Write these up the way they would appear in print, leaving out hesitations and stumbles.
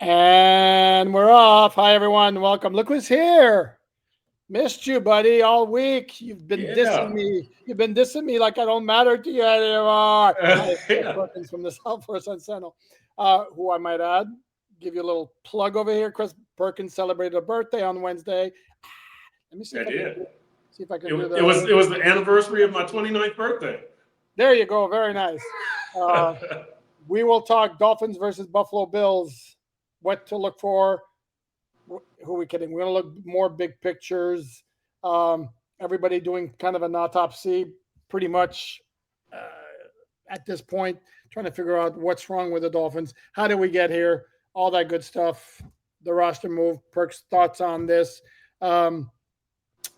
And we're off. Hi, everyone. Welcome. Look who's here. Missed you, buddy, all week. You've been dissing Yeah. me. You've been dissing me like I don't matter to you anymore. Hi, it's Chris Yeah. Perkins from the South Florida Sun Sentinel, who I might add, give you a little plug over here. Chris Perkins celebrated a birthday on Wednesday. Let me see I if I can did. see if I can It, do it was the. it was the anniversary of my 29th birthday. There you go. Very nice. Uh, we will talk Dolphins versus Buffalo Bills. What to look for, who are we kidding? We're going to look more big pictures. Everybody doing kind of an autopsy, pretty much uh, at this point, trying to figure out what's wrong with the Dolphins. How did we get here? All that good stuff. The roster move. Perk's thoughts on this. Um,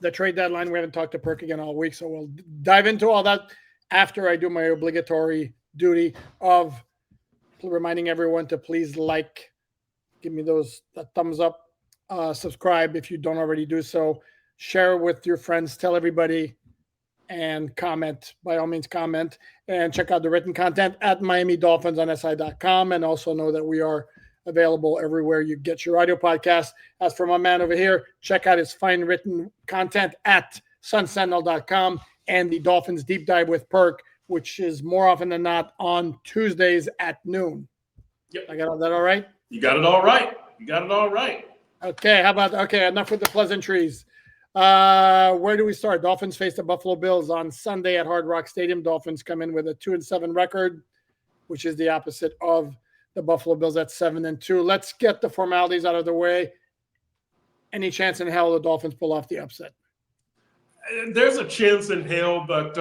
the trade deadline. We haven't talked to Perk again all week, so we'll dive into all that after I do my obligatory duty of reminding everyone to please like, give me that thumbs up, subscribe if you don't already do so, share with your friends, tell everybody, and comment. By all means, comment and check out the written content at Miami Dolphins on SI.com, and also know that we are available everywhere you get your audio podcast. As for my man over here, check out his fine written content at sunsentinel.com and the Dolphins Deep Dive with Perk, which is more often than not on Tuesdays at noon. Yep. I got that all right? You got it all right. You got it all right. Okay, enough with the pleasantries. Where do we start? Dolphins face the Buffalo Bills on Sunday at Hard Rock Stadium. Dolphins come in with a 2-7 record, which is the opposite of the Buffalo Bills at 7-2. Let's get the formalities out of the way. Any chance in hell the Dolphins pull off the upset? There's a chance in hell, but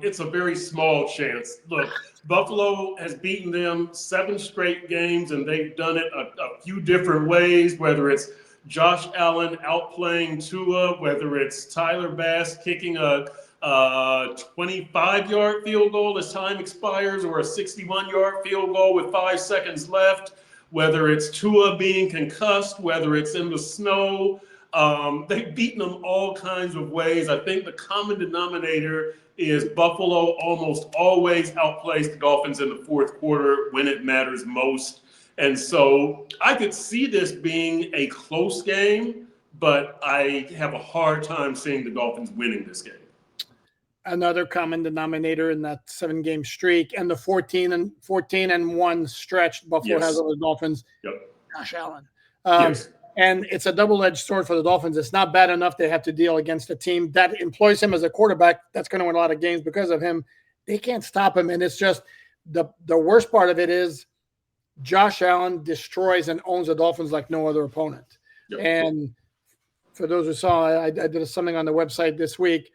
it's a very small chance. Look, Buffalo has beaten them 7 straight games, and they've done it a few different ways, whether it's Josh Allen outplaying Tua, whether it's Tyler Bass kicking a 25-yard field goal as time expires or a 61-yard field goal with 5 seconds left, whether it's Tua being concussed, whether it's in the snow. They've beaten them all kinds of ways. I think the common denominator is Buffalo almost always outplays the Dolphins in the fourth quarter when it matters most. And so I could see this being a close game, but I have a hard time seeing the Dolphins winning this game. Another common denominator in that 7-game streak and the 14-1 stretch Buffalo Yes. has over the Dolphins. Yep. Josh Allen. Yes. And it's a double-edged sword for the Dolphins. It's not bad enough they have to deal against a team that employs him as a quarterback that's going to win a lot of games because of him. They can't stop him. And it's just the worst part of it is Josh Allen destroys and owns the Dolphins like no other opponent. Yep. And for those who saw, I did something on the website this week,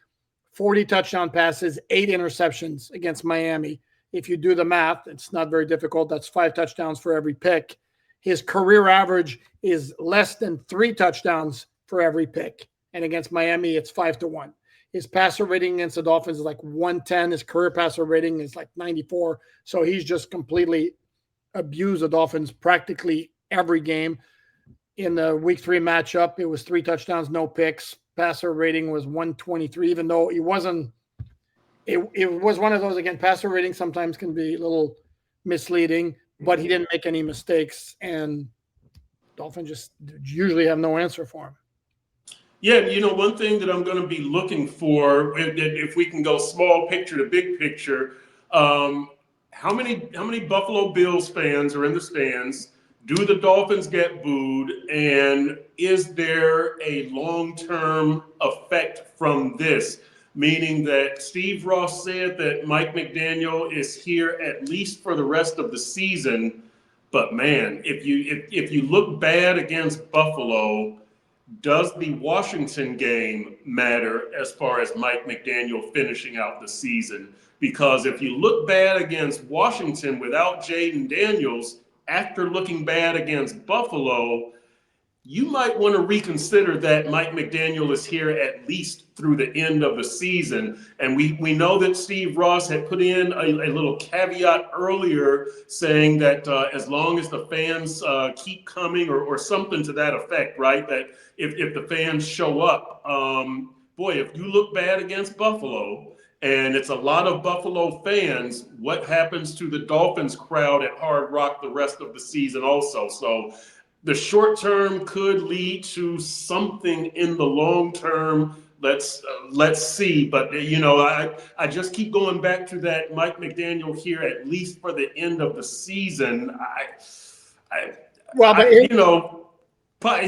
40 touchdown passes, 8 interceptions against Miami. If you do the math, it's not very difficult. That's 5 touchdowns for every pick. His career average is less than 3 touchdowns for every pick. And against Miami, it's 5-1. His passer rating against the Dolphins is like 110. His career passer rating is like 94. So he's just completely abused the Dolphins practically every game. In the week 3 matchup, it was 3 touchdowns, no picks. Passer rating was 123, even though it wasn't. It was one of those, again, passer rating sometimes can be a little misleading, but he didn't make any mistakes, and Dolphins just usually have no answer for him. Yeah, one thing that I'm going to be looking for, if we can go small picture to big picture, how many Buffalo Bills fans are in the stands? Do the Dolphins get booed? And is there a long-term effect from this? Meaning that Steve Ross said that Mike McDaniel is here at least for the rest of the season. But man, if you look bad against Buffalo, does the Washington game matter as far as Mike McDaniel finishing out the season? Because if you look bad against Washington without Jaden Daniels, after looking bad against Buffalo, you might want to reconsider that Mike McDaniel is here at least through the end of the season. And we know that Steve Ross had put in a little caveat earlier saying that as long as the fans keep coming or something to that effect, right? That if the fans show up, if you look bad against Buffalo, and it's a lot of Buffalo fans, what happens to the Dolphins crowd at Hard Rock the rest of the season also? So the short term could lead to something in the long term. Let's see. But I just keep going back to that Mike McDaniel here, at least for the end of the season. I, Well, but I but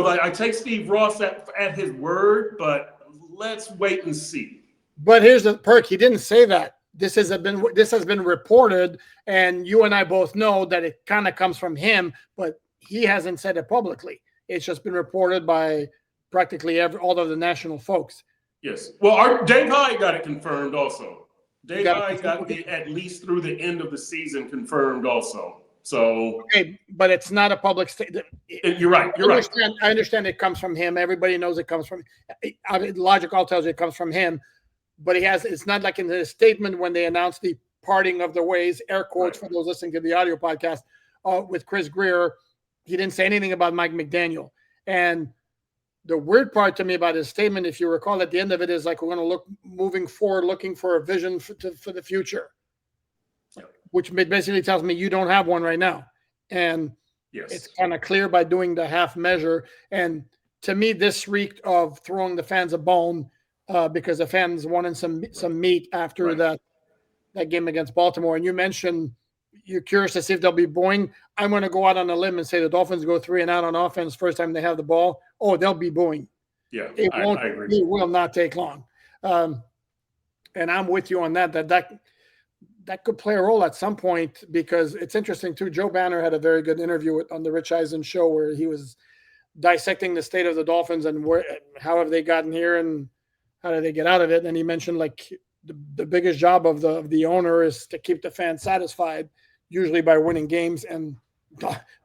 like, I take Steve Ross at his word, but let's wait and see. here's the perk. He didn't say that. This has been reported, and you and I both know that it kind of comes from him, but he hasn't said it publicly. It's just been reported by practically all of the national folks. Yes. Well, Dave Hyde got it confirmed also. You Dave got Hyde got okay. at least through the end of the season confirmed also. So okay, but it's not a public statement. You're right. You're right. I understand it comes from him. Everybody knows it comes from. Logic all tells you it comes from him, but it's not like in the statement when they announced the parting of the ways, air quotes for those listening to the audio podcast, with Chris Greer. He didn't say anything about Mike McDaniel. And the weird part to me about his statement, if you recall, at the end of it is like, we're going to look moving forward, looking for a vision for the future, which basically tells me you don't have one right now. And it's kind of clear by doing the half measure. And to me, this reeked of throwing the fans a bone because the fans wanted some meat after that game against Baltimore. And you mentioned you're curious to see if they'll be booing. I'm going to go out on a limb and say the Dolphins go 3 and out on offense first time they have the ball. Oh, they'll be booing. Yeah, I agree. It will not take long. And I'm with you on that could play a role at some point, because it's interesting too. Joe Banner had a very good interview on the Rich Eisen show where he was dissecting the state of the Dolphins and how have they gotten here and how did they get out of it. And he mentioned like the biggest job of the owner is to keep the fans satisfied, usually by winning games. And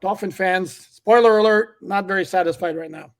Dolphin fans, spoiler alert, not very satisfied right now.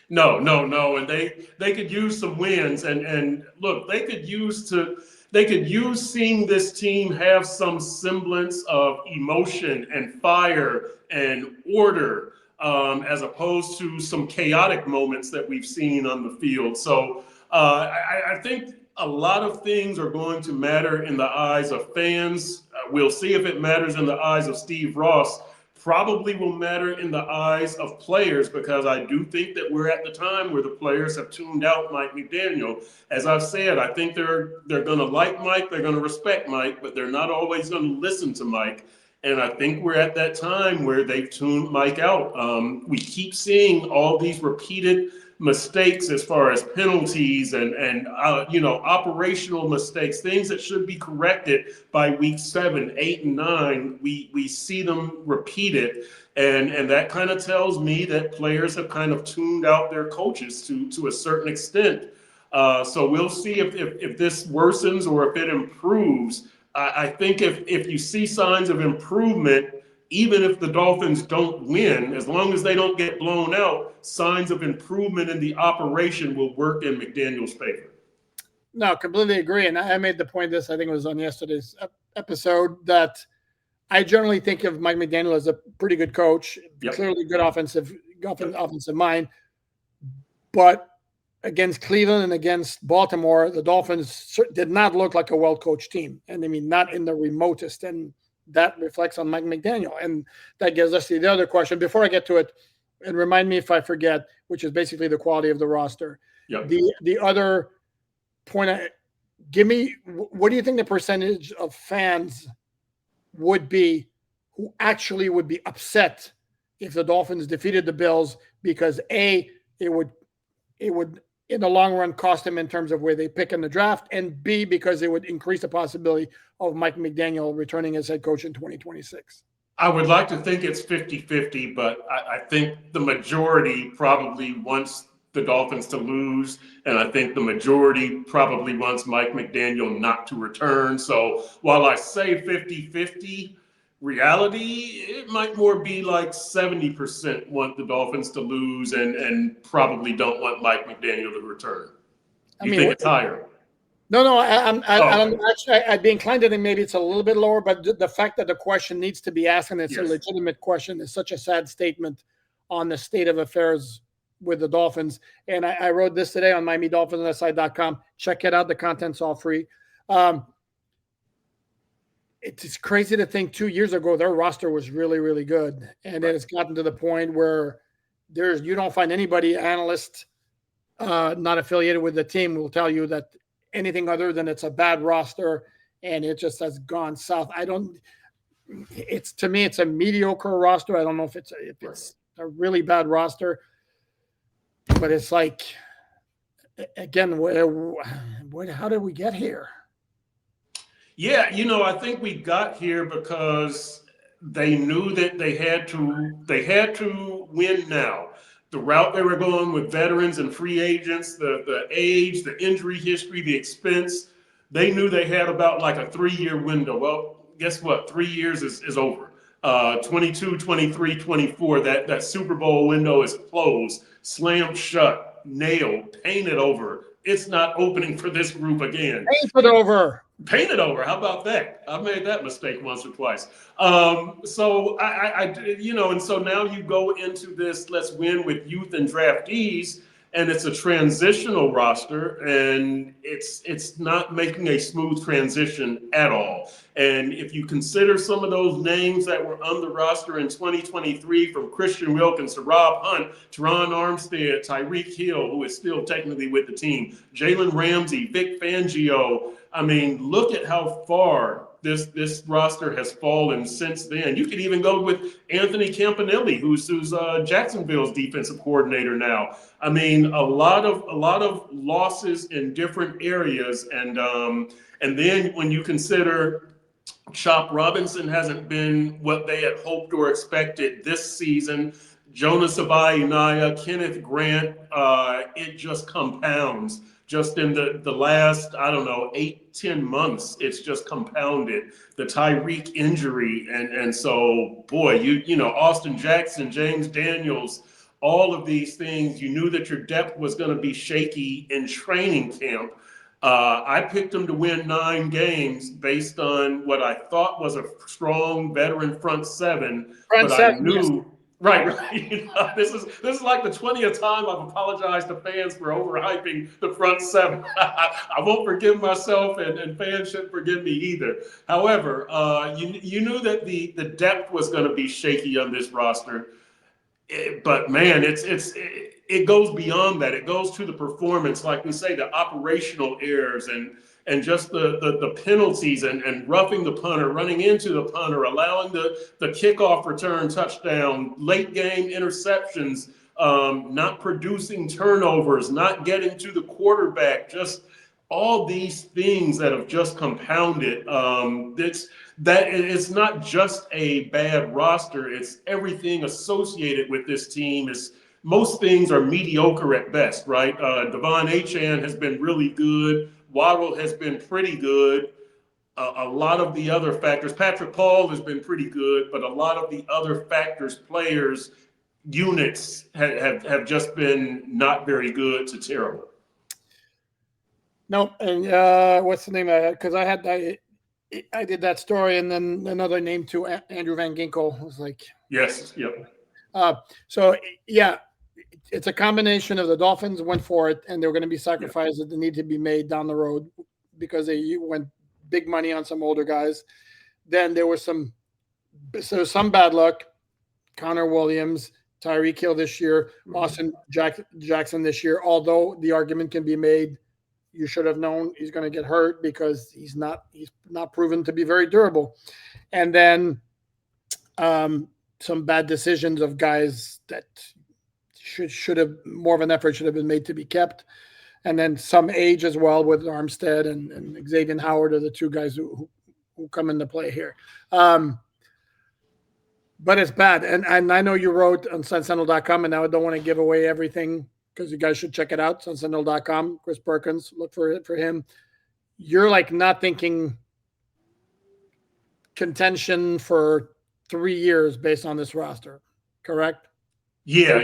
No. And they could use some wins. And look, they could use seeing this team have some semblance of emotion and fire and order, as opposed to some chaotic moments that we've seen on the field. So I think a lot of things are going to matter in the eyes of fans. We'll see if it matters in the eyes of Steve Ross. Probably will matter in the eyes of players, because I do think that we're at the time where the players have tuned out Mike McDaniel. As I've said, I think they're going to like Mike, they're going to respect Mike, but they're not always going to listen to Mike. And I think we're at that time where they've tuned Mike out. We keep seeing all these repeated mistakes as far as penalties and operational mistakes, things that should be corrected by week 7, 8, and 9. We see them repeated, and that kind of tells me that players have kind of tuned out their coaches to a certain extent. So we'll see if this worsens or if it improves. I think if you see signs of improvement, even if the Dolphins don't win, as long as they don't get blown out, signs of improvement in the operation will work in McDaniel's favor. No, completely agree. And I made the point, I think it was on yesterday's episode, that I generally think of Mike McDaniel as a pretty good coach, clearly good offensive mind. But against Cleveland and against Baltimore, the Dolphins did not look like a well-coached team. And I mean, not in the remotest. And that reflects on Mike McDaniel. And that gives us the other question. Before I get to it, and remind me if I forget, which is basically the quality of the roster. Yep. The other point, what do you think the percentage of fans would be who actually would be upset if the Dolphins defeated the Bills? Because A, it would in the long run cost them in terms of where they pick in the draft, and B, because it would increase the possibility of Mike McDaniel returning as head coach in 2026. I would like to think it's 50-50, but I think the majority probably wants the Dolphins to lose, and I think the majority probably wants Mike McDaniel not to return. So while I say 50-50, reality, it might more be like 70% want the Dolphins to lose and probably don't want Mike McDaniel to return. You think it's higher? No, I'd be inclined to think maybe it's a little bit lower, but the fact that the question needs to be asked and it's a legitimate question is such a sad statement on the state of affairs with the Dolphins. And I wrote this today on MiamiDolphinsSI.com. Check it out. The content's all free. it's crazy to think 2 years ago their roster was really, really good. And then Right. it's gotten to the point where you don't find anybody, analyst, not affiliated with the team, will tell you that anything other than it's a bad roster and it just has gone south. I don't. It's to me, it's a mediocre roster. I don't know if Right. it's a really bad roster, but it's like again, how did we get here? Yeah, I think we got here because they knew that they had to win now. The route they were going with veterans and free agents, the age, the injury history, the expense, they knew they had about like a 3 year window. Well, guess what? 3 years is over. 22, 23, 24, that Super Bowl window is closed, slammed shut, nailed, painted over. It's not opening for this group again. Paint it over. Paint it over. How about that? I've made that mistake once or twice. So and so now you go into this. Let's win with youth and draftees, and it's a transitional roster, and it's not making a smooth transition at all. And if you consider some of those names that were on the roster in 2023, from Christian Wilkins to Rob Hunt, Teron Armstead, Tyreek Hill, who is still technically with the team, Jalen Ramsey, Vic Fangio. I mean, look at how far this roster has fallen since then. You could even go with Anthony Campanelli, who's Jacksonville's defensive coordinator now. I mean, a lot of losses in different areas, and then when you consider Chop Robinson hasn't been what they had hoped or expected this season. Jonas Abayinaya, Kenneth Grant, it just compounds. Just in the last, I don't know, 8-10 months, it's just compounded. The Tyreek injury, and so boy, Austin Jackson, James Daniels, all of these things, you knew that your depth was going to be shaky in training camp. I picked them to win 9 games based on what I thought was a strong veteran front seven, Front but I seven, yes. knew. Right, right. This is like the 20th time I've apologized to fans for overhyping the front seven. I won't forgive myself, and fans shouldn't forgive me either. However, you knew that the depth was going to be shaky on this roster. But man, it goes beyond that. It goes to the performance, like we say, the operational errors, and just the penalties, and roughing the punter, running into the punter, allowing the kickoff return touchdown, late game interceptions, not producing turnovers, not getting to the quarterback, just all these things that have just compounded. It's not just a bad roster, it's everything associated with this team. Is Most things are mediocre at best, right? Devon Achane has been really good. Waddle has been pretty good. A lot of the other factors, Patrick Paul has been pretty good, but a lot of the other factors, players, units have just been not very good to terrible. No, and what's the name of it? Because I did that story, and then another name too, Andrew Van Ginkel. Was like, Yes, yep. so yeah, it's a combination of the Dolphins went for it, and there were going to be sacrifices that need to be made down the road because they went big money on some older guys. Then there was some bad luck. Connor Williams, Tyreek Hill this year, Austin Jackson this year. Although the argument can be made, you should have known he's going to get hurt because he's not proven to be very durable. And then some bad decisions of guys that should have more of an effort should have been made to be kept. And then some age as well with Armstead and Xavier Howard are the two guys who come into play here. But it's bad. And I know you wrote on SunSentinel.com, and now I don't want to give away everything because you guys should check it out. SunSentinel.com, Chris Perkins, look for him. You're like not thinking contention for 3 years based on this roster, correct? Yeah.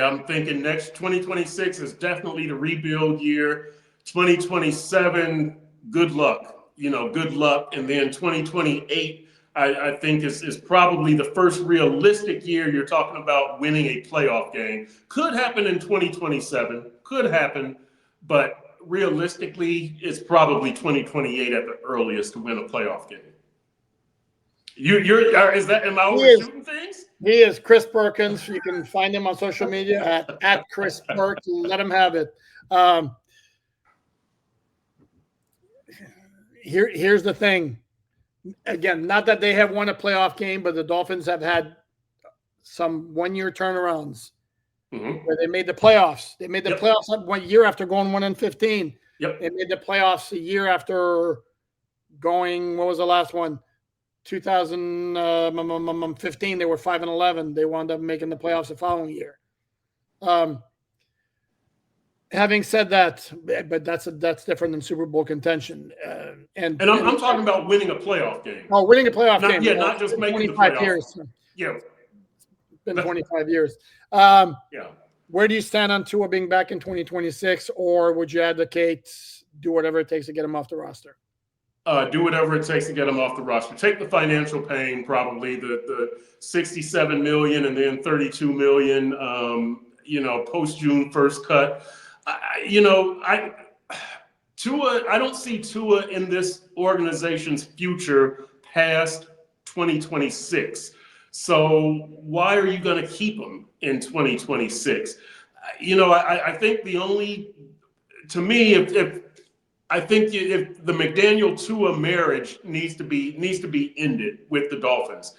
I'm thinking next 2026 is definitely the rebuild year. 2027, good luck. Good luck. And then 2028, I think is probably the first realistic year you're talking about winning a playoff game. Could happen in 2027. Could happen, but realistically, it's probably 2028 at the earliest to win a playoff game. Am I He is overshooting things? he is Chris Perkins. You can find him on social media at Chris Perk. Let him have it. Um, here's the thing. Again, not that they have won a playoff game, but the Dolphins have had some 1-year turnarounds where they made the playoffs. They made the playoffs 1 year after going 1-15. Yep. They made the playoffs a year after going. What was the last one? 2015. They were 5-11. They wound up making the playoffs the following year. Having said that, but that's different than Super Bowl contention. And I'm talking about winning a playoff game. Oh, winning a playoff game. Yeah, not just making the 25 playoffs. years. Yeah. It's been 25 years. Yeah. Where do you stand on Tua being back in 2026, or would you advocate do whatever it takes to get him off the roster? Do whatever it takes to get him off the roster. Take the financial pain, probably the $67 million and then $32 million. Post June 1st cut. Tua. I don't see Tua in this organization's future past 2026. So why are you going to keep him in 2026? I think if the McDaniel Tua marriage needs to be ended with the Dolphins,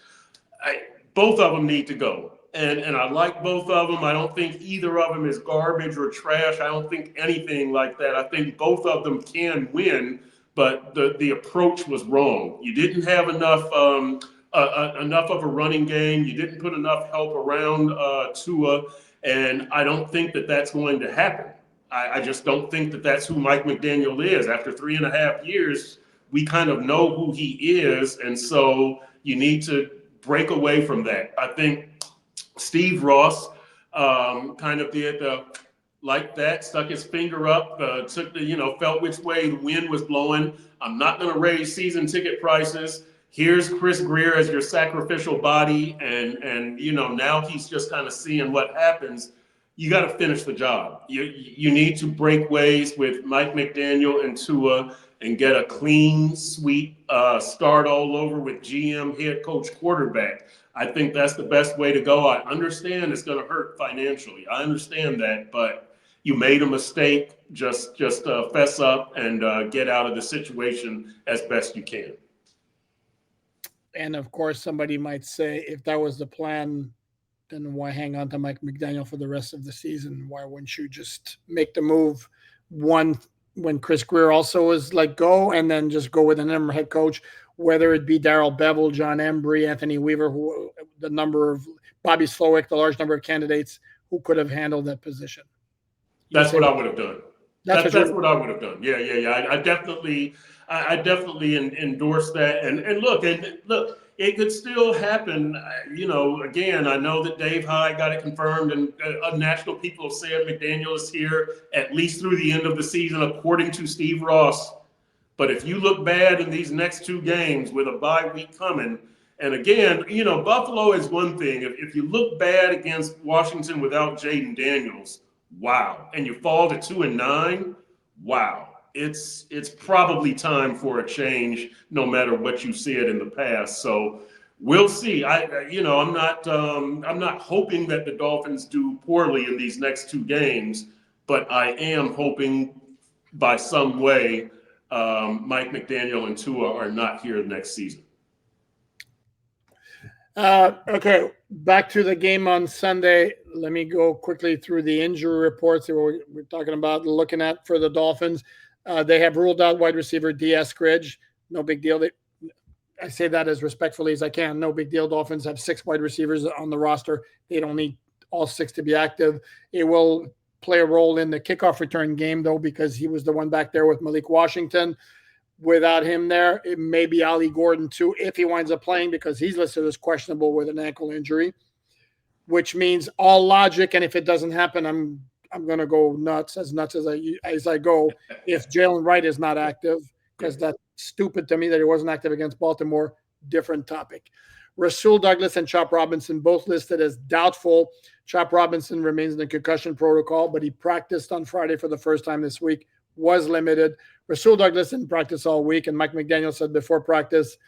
both of them need to go. And I like both of them. I don't think either of them is garbage or trash. I don't think anything like that. I think both of them can win, but the approach was wrong. You didn't have enough of a running game. You didn't put enough help around Tua, and I don't think that that's going to happen. I just don't think that that's who Mike McDaniel is. After 3.5 years, we kind of know who he is, and so you need to break away from that. I think Steve Ross kind of did like that, stuck his finger up, felt which way the wind was blowing. I'm not going to raise season ticket prices. Here's Chris Greer as your sacrificial body, and now he's just kind of seeing what happens. You got to finish the job. You need to break ways with Mike McDaniel and Tua and get a clean sweep, start all over with GM, head coach, quarterback. I think that's the best way to go. I understand it's going to hurt financially. I understand that, but you made a mistake. Just fess up and get out of the situation as best you can. And of course, somebody might say, if that was the plan, then why hang on to Mike McDaniel for the rest of the season? Why wouldn't you just make the move when Chris Greer also was like go, and then just go with an interim head coach, whether it be Darrell Bevel, John Embry, Anthony Weaver, the Bobby Slowick, the large number of candidates who could have handled that position. That's what I would have done. That's what I would have done. Yeah. I definitely endorse that. And look, it could still happen. Again, I know that Dave Hyde got it confirmed, and national people have said McDaniel is here at least through the end of the season, according to Steve Ross. But if you look bad in these next 2 games with a bye week coming, and again, Buffalo is one thing. If you look bad against Washington without Jaden Daniels, wow. And you fall to 2-9, wow. It's probably time for a change, no matter what you said in the past. So we'll see. I'm not hoping that the Dolphins do poorly in these next 2 games, but I am hoping by some way Mike McDaniel and Tua are not here next season. Okay, back to the game on Sunday. Let me go quickly through the injury reports that we're talking about, looking at for the Dolphins. They have ruled out wide receiver D. Eskridge. No big deal. I say that as respectfully as I can. No big deal. Dolphins have 6 wide receivers on the roster. They don't need all 6 to be active. It will play a role in the kickoff return game, though, because he was the one back there with Malik Washington. Without him there, it may be Ali Gordon too, if he winds up playing, because he's listed as questionable with an ankle injury, which means all logic. And if it doesn't happen, I'm going to go nuts as I go if Jalen Wright is not active, because that's stupid to me that he wasn't active against Baltimore. Different topic. Rasul Douglas and Chop Robinson both listed as doubtful. Chop Robinson remains in the concussion protocol, but he practiced on Friday for the first time this week, was limited. Rasul Douglas didn't practice all week, and Mike McDaniel said before practice,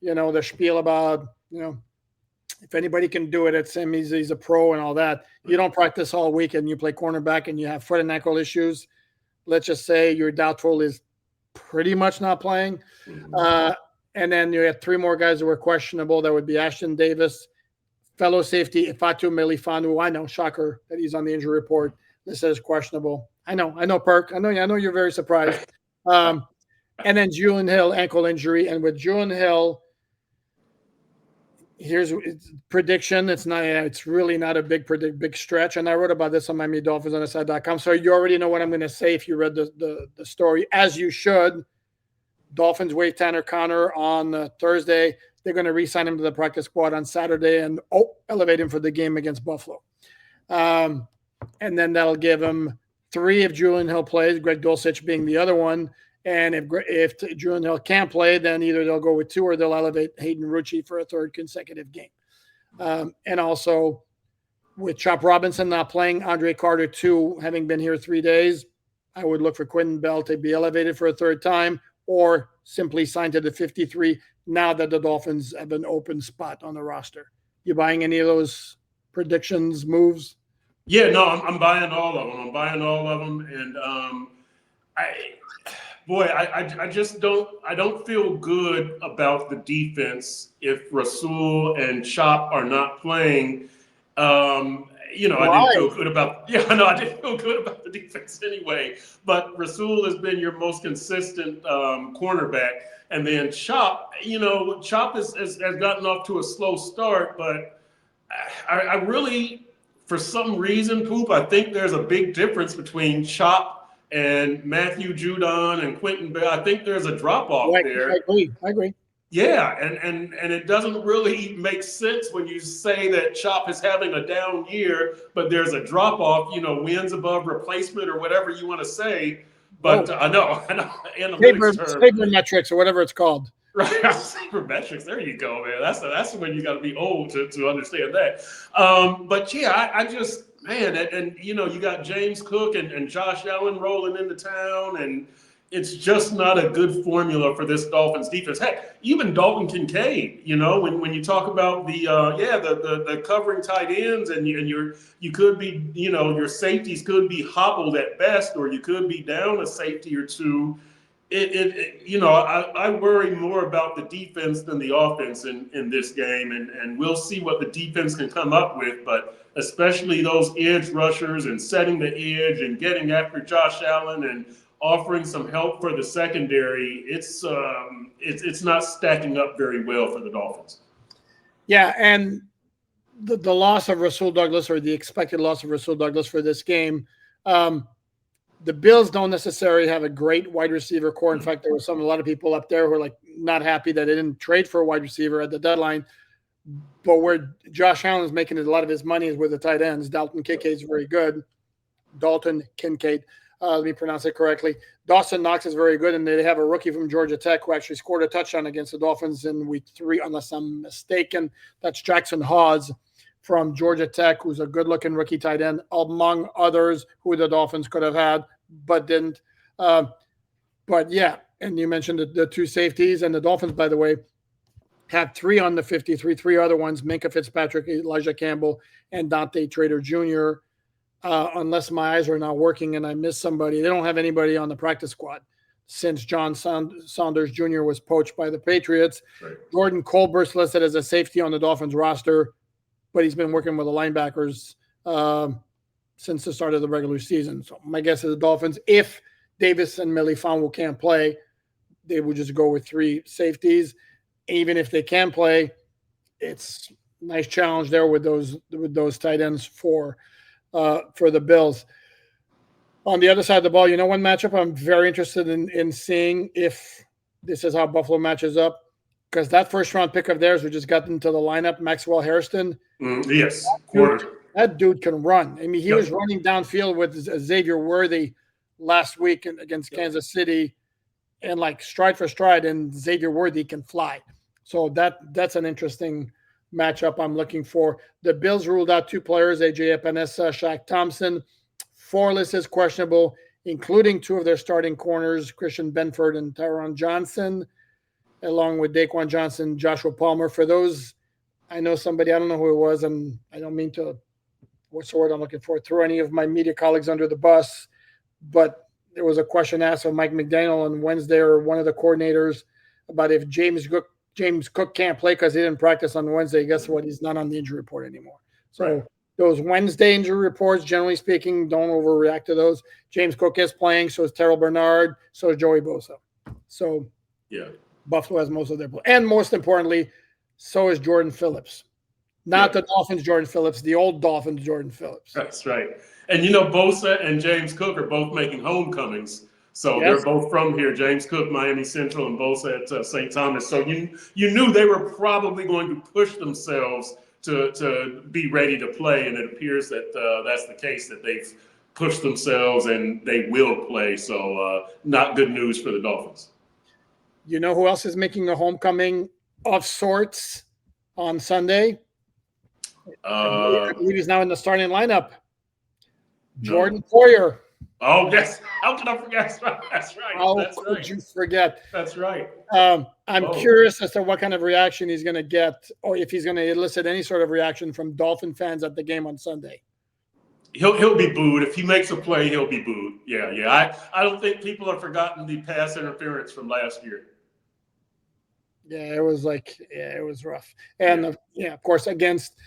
the spiel about, if anybody can do it, it's him. He's a pro and all that. You don't practice all week and you play cornerback and you have foot and ankle issues. Let's just say you're doubtful is pretty much not playing. And then you had three more guys who were questionable. That would be Ashton Davis, fellow safety Ifatu Melifonwu. I know, shocker that he's on the injury report. This is questionable. I know, Perk. I know you're very surprised. And then Julian Hill, ankle injury. And with Julian Hill, here's prediction. It's really not a big stretch. And I wrote about this on MiamiDolphinsOnTheSide.com. So you already know what I'm going to say if you read the story, as you should. Dolphins waive Tanner Connor on Thursday. They're going to re-sign him to the practice squad on Saturday and elevate him for the game against Buffalo. And then that'll give him 3 if Julian Hill plays, Greg Dulcich being the other one. And if Julian Hill can't play, then either they'll go with 2 or they'll elevate Hayden Rucci for a 3rd consecutive game. And also with Chop Robinson not playing, Andre Carter 2 having been here 3 days, I would look for Quentin Bell to be elevated for a 3rd time or simply signed to the 53 now that the Dolphins have an open spot on the roster. You buying any of those predictions, moves? Yeah, no, I'm buying all of them. And I just don't feel good about the defense if Rasul and Chop are not playing. I didn't feel good about the defense anyway. But Rasul has been your most consistent cornerback. And then Chop has gotten off to a slow start, but I really, for some reason, Poop, I think there's a big difference between Chop and Matthew Judon and Quentin Bell. I think there's a drop-off there. I agree. Yeah, and it doesn't really make sense when you say that Chop is having a down year, but there's a drop-off, wins above replacement or whatever you want to say. But I know, sabermetrics or whatever it's called. Right, sabermetrics. There you go, man. That's when you got to be old to understand that. But yeah, I just, man, and you got James Cook and Josh Allen rolling into town, and it's just not a good formula for this Dolphins defense. Heck, even Dalton Kincaid, when you talk about the covering tight ends and you could be, your safeties could be hobbled at best, or you could be down a safety or two. I worry more about the defense than the offense in this game, and we'll see what the defense can come up with, but especially those edge rushers and setting the edge and getting after Josh Allen and offering some help for the secondary, it's not stacking up very well for the Dolphins. Yeah, and the loss of Rasul Douglas, or the expected loss of Rasul Douglas for this game, the Bills don't necessarily have a great wide receiver core. In fact, there were a lot of people up there who are not happy that they didn't trade for a wide receiver at the deadline. But where Josh Allen is making a lot of his money is with the tight ends. Dalton Kincaid is very good. Dalton Kincaid. Let me pronounce it correctly. Dawson Knox is very good, and they have a rookie from Georgia Tech who actually scored a touchdown against the Dolphins in week 3, unless I'm mistaken. That's Jackson Hawes from Georgia Tech, who's a good-looking rookie tight end, among others who the Dolphins could have had but didn't. But, yeah, and you mentioned the 2 safeties, and the Dolphins, by the way, had 3 on the 53, 3 other ones, Minkah Fitzpatrick, Elijah Campbell, and Dante Trader Jr., unless my eyes are not working and I miss somebody. They don't have anybody on the practice squad since John Saunders Jr. was poached by the Patriots. Right. Gordon Colbert's listed as a safety on the Dolphins roster, but he's been working with the linebackers since the start of the regular season. So my guess is the Dolphins, if Davis and Melifonwu can't play, they would just go with 3 safeties. Even if they can play, it's a nice challenge there with those tight ends for the Bills. On the other side of the ball, one matchup I'm very interested in seeing if this is how Buffalo matches up, because that first-round pick of theirs who just got into the lineup, Maxwell Hairston. Yes. That dude can run. I mean, he was running downfield with Xavier Worthy last week against Kansas City, and stride for stride, and Xavier Worthy can fly. So that's an interesting matchup I'm looking for. The Bills ruled out 2 players, AJ Epinesa, Shaq Thompson. 4 lists is questionable, including 2 of their starting corners, Christian Benford and Tyron Johnson. along with Daquan Johnson, Joshua Palmer. For those, I know somebody, I don't know who it was, and I don't mean to, what's the word I'm looking for, throw any of my media colleagues under the bus, but there was a question asked of Mike McDaniel on Wednesday, or one of the coordinators, about if James Cook can't play because he didn't practice on Wednesday. Guess what? He's not on the injury report anymore. So right. Those Wednesday injury reports, generally speaking, don't overreact to those. James Cook is playing, so is Terrell Bernard, so is Joey Bosa. So yeah, Buffalo has most of their play. And most importantly, so is Jordan Phillips. Not the Dolphins Jordan Phillips, the old Dolphins Jordan Phillips. That's right. And Bosa and James Cook are both making homecomings. So they're both from here. James Cook, Miami Central, and Bosa at St. Thomas. So you knew they were probably going to push themselves to be ready to play, and it appears that that's the case, that they've pushed themselves and they will play. So not good news for the Dolphins. You know who else is making a homecoming of sorts on Sunday? I believe he's now in the starting lineup. Jordan Poyer. Oh, yes. How can I forget? That's right. How could you forget? That's right. I'm curious as to what kind of reaction he's going to get, or if he's going to elicit any sort of reaction from Dolphin fans at the game on Sunday. He'll be booed. If he makes a play, he'll be booed. Yeah. I don't think people have forgotten the pass interference from last year. Yeah, it was rough. And, of course, against –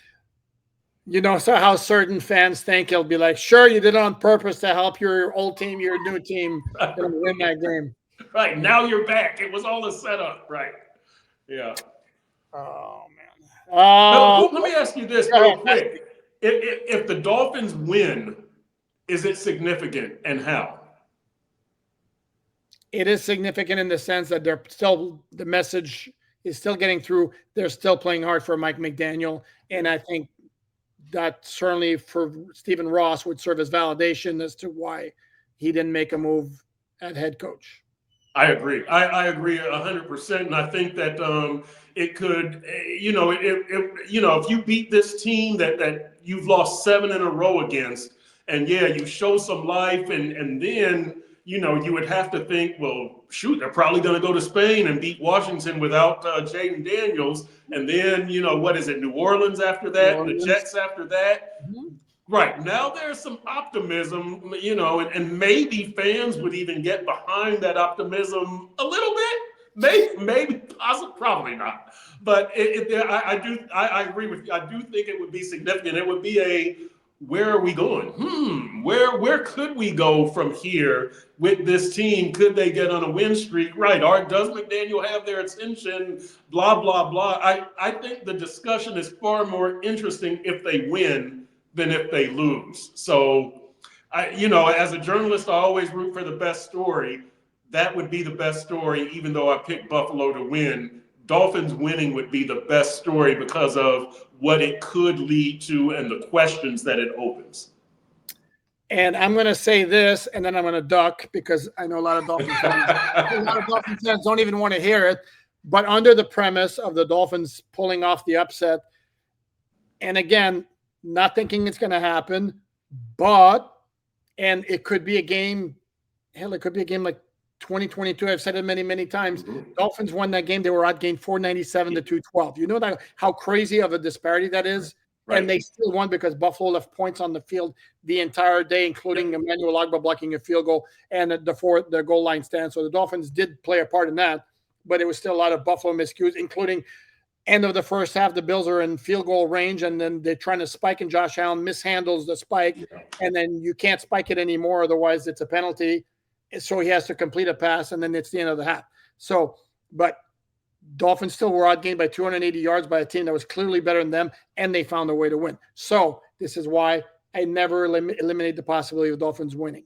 so how certain fans think, he'll be like, sure, you did it on purpose to help your old team, your new team, win that game. Right. Now you're back. It was all a setup. Right. Yeah. Oh, man. Let me ask you this real quick. If the Dolphins win, is it significant, and how? It is significant in the sense that the message is still getting through. They're still playing hard for Mike McDaniel. And I think that certainly for Stephen Ross would serve as validation as to why he didn't make a move at head coach. I agree. I agree 100%. And I think that it could, if you beat this team that you've lost 7 in a row against, and you show some life, and then, you would have to think, well, shoot, they're probably going to go to Spain and beat Washington without Jaden Daniels. And then, what is it, New Orleans after that, and the Jets after that? Mm-hmm. Right. Now there's some optimism, and maybe fans would even get behind that optimism a little bit. Maybe, possibly, probably not. But I agree with you. I do think it would be significant. It would be where are we going? Where could we go from here with this team? Could they get on a win streak? Right. Or does McDaniel have their attention? Blah, blah, blah. I think the discussion is far more interesting if they win than if they lose. So, as a journalist, I always root for the best story. That would be the best story, even though I picked Buffalo to win. Dolphins winning would be the best story because of what it could lead to and the questions that it opens. And I'm going to say this, and then I'm going to duck because I know a lot of Dolphins fans don't even want to hear it. But under the premise of the Dolphins pulling off the upset, and again, not thinking it's going to happen, and it could be a game. Hell, it could be a game like 2022. I've said it many, many times. Mm-hmm. Dolphins won that game. They were outgained 497 to 212. You know that how crazy of a disparity that is? Right. And they still won because Buffalo left points on the field the entire day, including Emmanuel Ogbah blocking a field goal and the goal line stand. So the Dolphins did play a part in that, but it was still a lot of Buffalo miscues, including end of the first half, the Bills are in field goal range, and then they're trying to spike, and Josh Allen mishandles the spike, and then you can't spike it anymore, otherwise it's a penalty. So he has to complete a pass, and then it's the end of the half. So, but Dolphins still were outgained by 280 yards by a team that was clearly better than them, and they found a way to win. So this is why I never eliminate the possibility of Dolphins winning.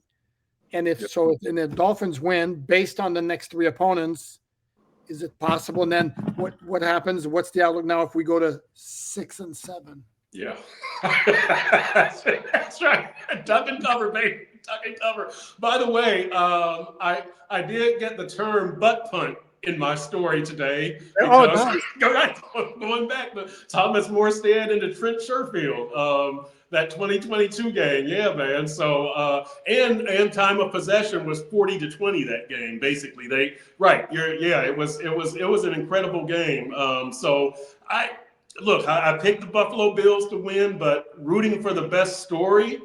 And if the Dolphins win based on the next 3 opponents, is it possible? And then what happens? What's the outlook now if we go to 6-7? Yeah, that's right. Duck and cover, baby. Duck and cover. By the way, I did get the term butt punt in my story today Oh, because nice. going back to Thomas Morstead and to Trent Sherfield, that 2022 game, yeah, man. So and time of possession was 40-20 that game. Basically, it was an incredible game. So I picked the Buffalo Bills to win, but rooting for the best story.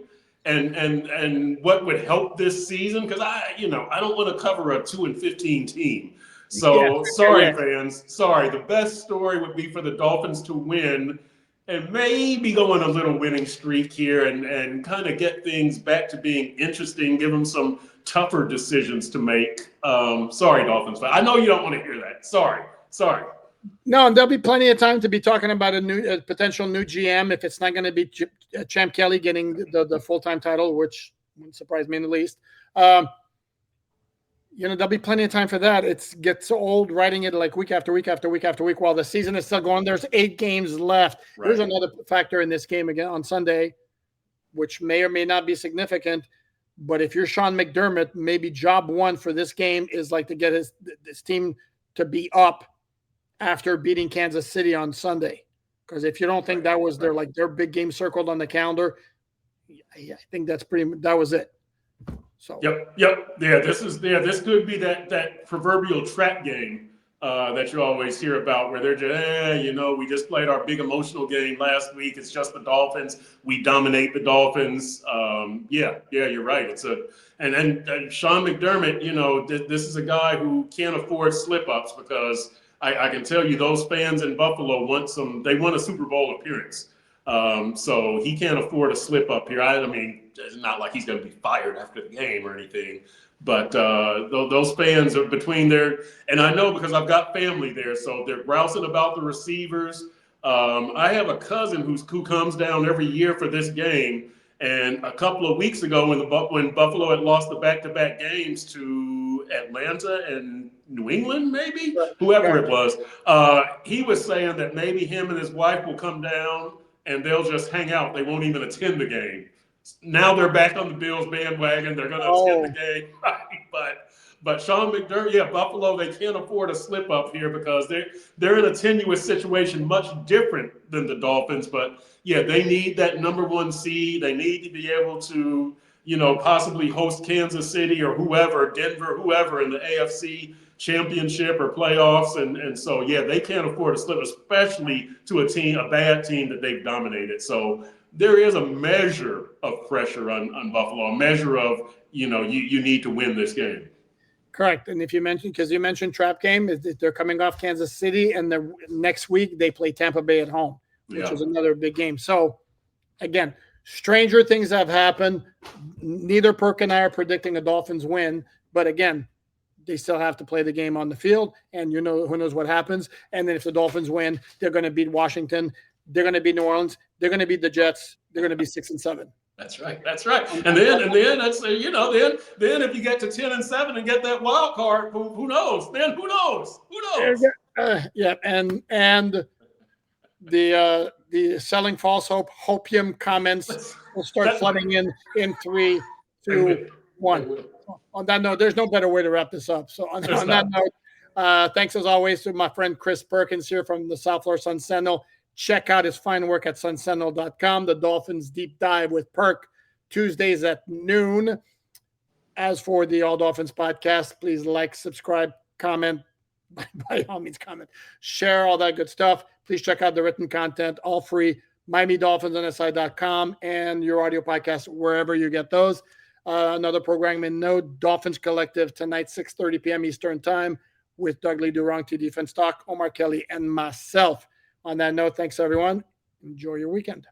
And what would help this season, because I don't want to cover a 2-15 team. So sorry, fans. Sorry. The best story would be for the Dolphins to win and maybe go on a little winning streak here and kind of get things back to being interesting, give them some tougher decisions to make. Sorry, Dolphins. I know you don't want to hear that. Sorry. No, and there'll be plenty of time to be talking about a potential new GM if it's not going to be Champ Kelly getting the full-time title, which wouldn't surprise me in the least. There'll be plenty of time for that. It gets old writing it like week after week after week after week while the season is still going. There's 8 games left. Right. Here's another factor in this game again on Sunday, which may or may not be significant. But if you're Sean McDermott, maybe job one for this game is like to get this team to be up after beating Kansas City on Sunday. Because if you don't think that was their big game circled on the calendar, I think that was it. So Yep. Yeah, this could be that proverbial trap game that you always hear about, where they're just, we just played our big emotional game last week. It's just the Dolphins. We dominate the Dolphins. You're right. And Sean McDermott, this is a guy who can't afford slip-ups, because I can tell you those fans in Buffalo want a Super Bowl appearance. So he can't afford a slip up here. I mean, it's not like he's going to be fired after the game or anything, but those fans are between and I know because I've got family there, so they're grousing about the receivers. I have a cousin who comes down every year for this game, and a couple of weeks ago when Buffalo had lost the back-to-back games to Atlanta and New England, maybe whoever it was, he was saying that maybe him and his wife will come down and they'll just hang out. They won't even attend the game. Now they're back on the Bills bandwagon. They're going to attend the game. But Sean McDermott, Buffalo, they can't afford a slip up here because they're in a tenuous situation, much different than the Dolphins. But they need that number 1 seed. They need to be able to, possibly host Kansas City or whoever, Denver, whoever in the AFC championship or playoffs, and so they can't afford a slip, especially to a bad team that they've dominated. So there is a measure of pressure on Buffalo, a measure of you need to win this game. Correct. And if you mentioned trap game, they're coming off Kansas City, and the next week they play Tampa Bay at home, which is another big game. So again, stranger things have happened. Neither Perk and I are predicting a Dolphins win, but again, they still have to play the game on the field, and who knows what happens. And then if the Dolphins win, they're going to beat Washington. They're going to beat New Orleans. They're going to beat the Jets. They're going to be 6-7. That's right. And then that's then if you get to 10-7 and get that wild card, who knows? Then who knows? And the selling false hopium comments will start flooding in 3, 2, 1. On that note, there's no better way to wrap this up. So on that note, thanks as always to my friend Chris Perkins here from the South Florida Sun Sentinel. Check out his fine work at sunsentinel.com. The Dolphins Deep Dive with Perk, Tuesdays at noon. As for the All Dolphins podcast, please like, subscribe, comment. By all means, comment. Share all that good stuff. Please check out the written content, all free. MiamiDolphinsNSI.com and your audio podcast, wherever you get those. Another programming note, Dolphins Collective tonight, 6:30 p.m. Eastern Time with Doug Lee Durong, to Defense Talk, Omar Kelly, and myself. On that note, thanks, everyone. Enjoy your weekend.